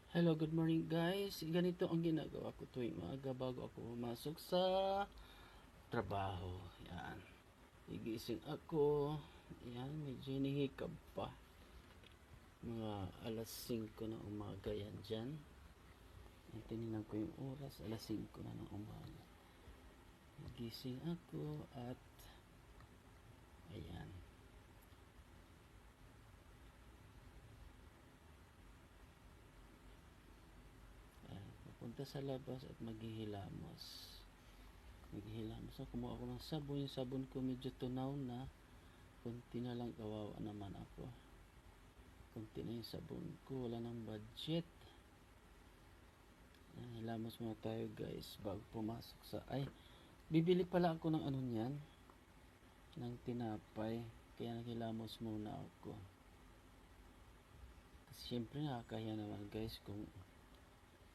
Hello, good morning guys. Ganito ang ginagawa ko tuwing maaga bago ako pumasok sa trabaho. Yan. Igising ako. Yan, medyo hinihikab pa. Mga alas 5 na umaga yan dyan. Yan, tininan ko yung oras. Alas 5 na ng umaga. Igising ako at ayan. Pupunta sa labas at maghihilamos. So, kumuha ako ng sabon. Yung sabon ko medyo tunaw na. Kunti na lang, kawawa naman ako. Kunti na yung sabon ko. Wala nang budget. Hilamos muna tayo guys bago pumasok sa... bibili pala ako ng ano niyan. Ng tinapay. Kaya naghilamos muna ako. Kasi syempre nakakahiya naman guys kung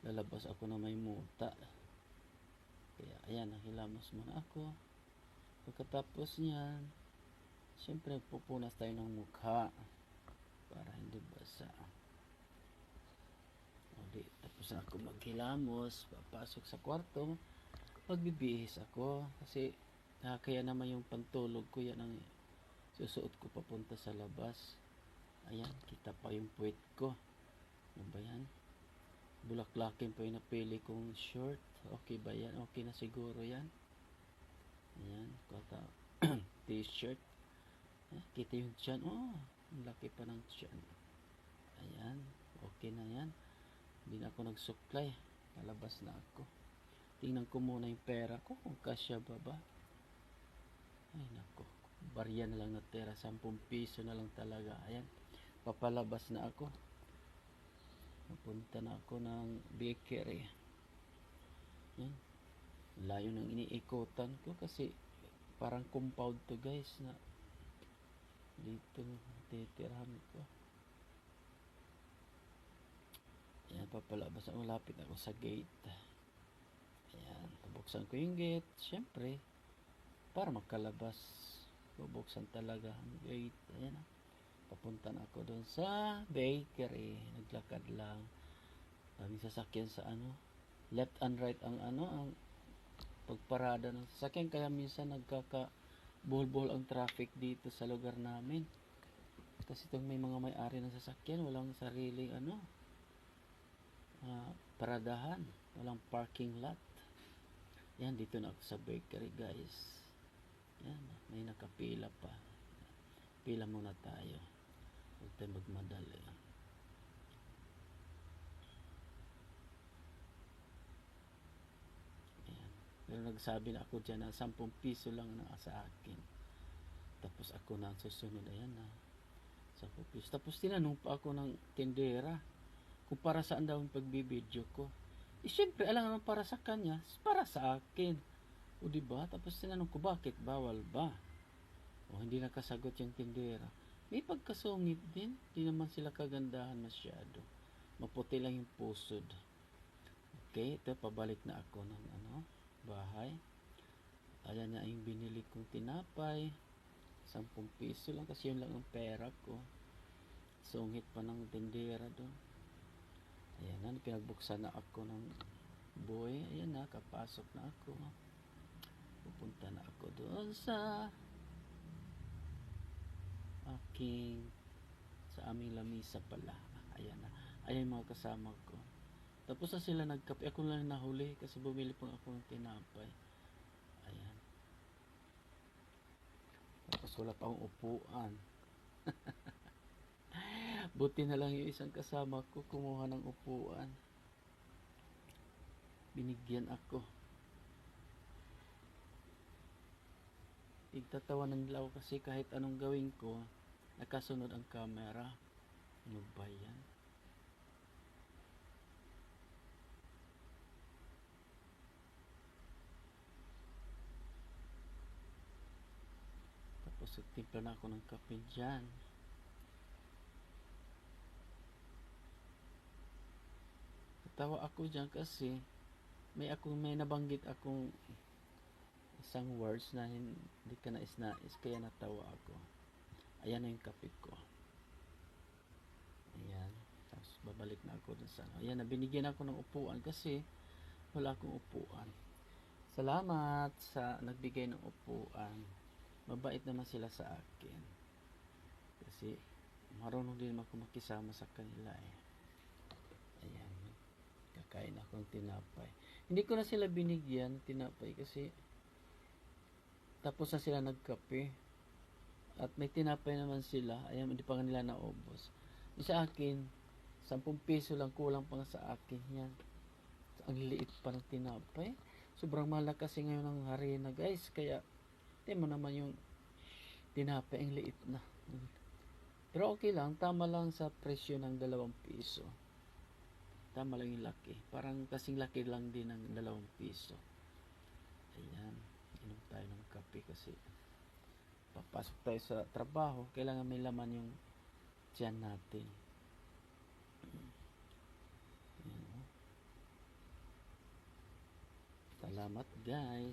lalabas ako na may muta. Kaya ayan, naghilamos muna ako. Pagkatapos niyan, syempre pupunas tayo ng mukha para hindi basa. Tapos na ako maghilamos, papasok sa kwarto, magbibihis ako kasi kaya naman yung pantulog ko yan ang susuot ko papunta sa labas. Ayan, kita pa yung puwet ko. Ano ba yan? Bulaklakin pa yung napili kong short. Okay ba yan? Okay na siguro yan. Ayan, kata t-shirt. Kita yung tiyan. Oh, ang laki pa ng tiyan. Ayan, okay na yan. Hindi na ako nagsuklay. Lalabas na ako. Tingnan ko muna yung pera ko kung kasya ba. Ay nako, barya na lang natira. 10 piso na lang talaga. Ayan, papalabas na ako. Napunta na ako ng bakery. Ayan, layo ng iniikutan ko kasi parang compound to guys na dito titirahan ko. Ayan, papalabas ako. Lapit ako sa gate. Ayan, pabuksan ko yung gate. Siyempre, para makalabas, bubuksan talaga ang gate. Ayan, papunta na ako doon sa bakery. Naglakad lang. Daming sasakyan sa left and right ang pagparada ng sasakyan. Kaya minsan nagkaka-buhol-buhol ang traffic dito sa lugar namin. Kasi itong may mga may-ari ng sasakyan, walang sariling paradahan. Walang parking lot. Yan, dito na ako sa bakery guys. Yan, may nakapila pa. Pila muna tayo. Huwag tayo magmadali. Ayan. Pero nagsabi na ako dyan na 10 piso lang na sa akin. Tapos ako na ang susunod. Ayan na. 10 piso. Tapos tinanong pa ako ng tindera kung para saan daw ang pagbibideo ko. Siyempre, alam naman para sa kanya, para sa akin. O diba? Tapos tinanong ko, bakit bawal ba? O hindi nakasagot yung tindera. May pagkasungit din. Hindi naman sila kagandahan masyado. Maputi lang yung pusod. Okay, ito pabalik na ako ng bahay. Ayan na yung binili kong tinapay. 10 piso lang kasi yun lang ang pera ko. Sungit pa ng tindera doon. Ayan na, pinagbuksan na ako ng boy. Ayan na, kapasok na ako. Pupunta na ako doon sa sa aming lamisa pala. Ayan na. Ayan mga kasama ko. Tapos na sila nagkape. Ako lang nahuli kasi bumili pang ako ng tinapay. Ayan. Tapos wala pa akong upuan. Buti na lang yung isang kasama ko kumuha ng upuan. Binigyan ako. Igtatawanan nila ako kasi kahit anong gawin ko, nakasunod ang camera. Ano ba yan? Tapos timpla na ako ng kape dyan. Natawa ako dyan kasi may nabanggit akong isang words na hindi ka nais-nais kaya natawa ako. Ayan na yung kape ko. Ayan. Tapos babalik na ako dun sa ano. Ayan, nabinigyan ako ng upuan kasi wala akong upuan. Salamat sa nagbigay ng upuan. Mabait naman sila sa akin. Kasi marunong din ako makisama sa kanila eh. Ayan, kakain akong tinapay. Hindi ko na sila binigyan tinapay kasi tapos na sila nagkape. At may tinapay naman sila. Ayan, hindi pa nila naubos. Sa akin, 10 piso lang, kulang pa nga sa akin yan. Ang liit pa ng tinapay. Sobrang mahal kasi ngayon ng harina guys. Kaya, mo naman yung tinapay, ang liit na. Pero okay lang, tama lang sa presyo ng 2 piso. Tama lang yung laki. Parang kasing laki lang din ng 2 piso. Ayan, inom tayo ng kape kasi papasok tayo sa trabaho. Kailangan may laman yung tiyan natin. Ayan. Salamat guys.